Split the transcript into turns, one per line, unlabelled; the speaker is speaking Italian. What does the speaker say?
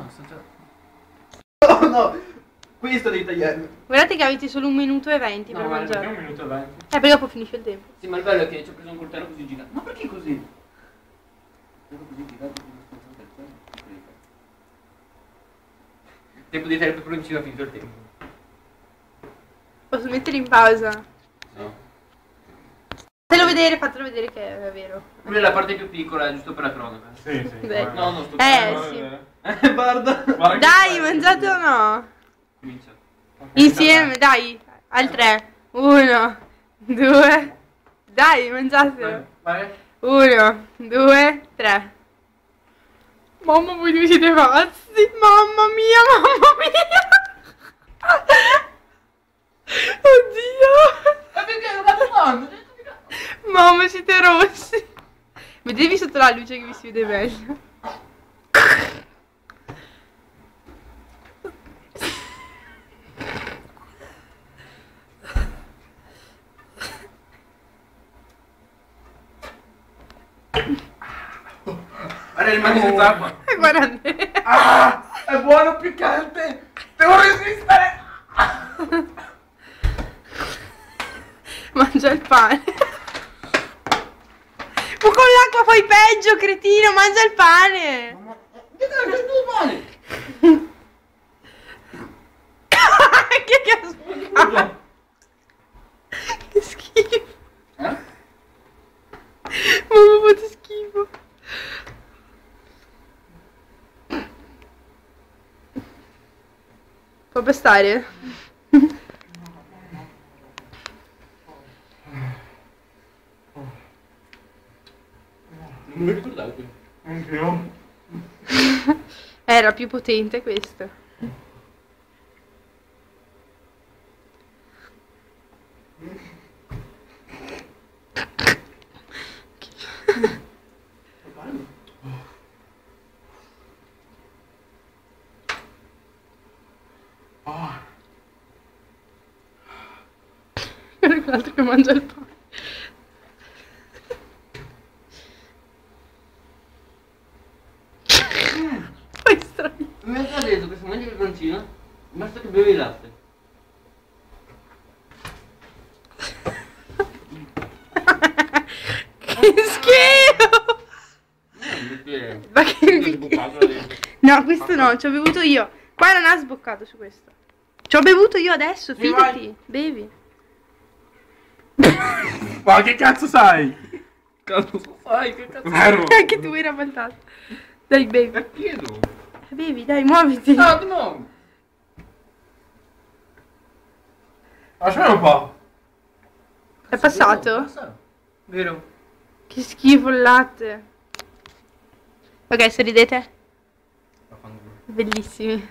sto già... Oh no! Questo devi tagliare.
Guardate che avete solo 1 minuto e 20 per mangiare.
Perché 1 minuto e 20?
Perché dopo finisce il tempo.
Sì, ma il bello è che ci ho preso un coltello così gigante. Ma perché così? Così gigante. Tempo di fare il peperoncino, ha finito il tempo.
Posso mettere in pausa?
No.
Fatelo vedere che è vero.
Quella è la parte più piccola, giusto per la cronaca.
Sì, sì.
Beh.
No, non sto
Sì.
Guarda.
Dai, mangiate o no?
Comincia.
Insieme, dai. Al 3. 1, 2. Dai, mangiate.
Vai.
1, 2, 3. Mamma, voi due siete pazzi. Mamma mia. Oddio.
Ma perché non vado tanto?
Mamma, siete rossi. Vedevi sotto la luce che vi si vede meglio.
Guarda, rimani senza acqua.
Guardate.
Ah, è buono, piccante. Devo resistere.
Mangia il pane. Ma con l'acqua fai peggio, cretino. Mangia il pane. Che ha sbucato? Che schifo.
Eh?
Mamma, fate schifo. Può bastare?
Non mi ricordavo qui.
Anch'io.
Era più potente questo. L'altro che mangia il pane. Poi strano.
Mi ha detto che se mangi il peperoncino, basta che bevi il latte.
Che schifo! Ma che no, questo no, ci ho bevuto io. Qua non ha sboccato su questo. Ci ho bevuto io adesso,
Sì,
fidati, bevi.
Ma che cazzo sai?
Cazzo fai? Che cazzo
Vero?
Anche tu eri avvaltato. Dai, bevi.
chiedo?
Bevi, dai, muoviti.
No, di nuovo.
Lasciami un po'.
È passato?
Vero?
Che schifo il latte. Ok, sorridete. Bellissimi.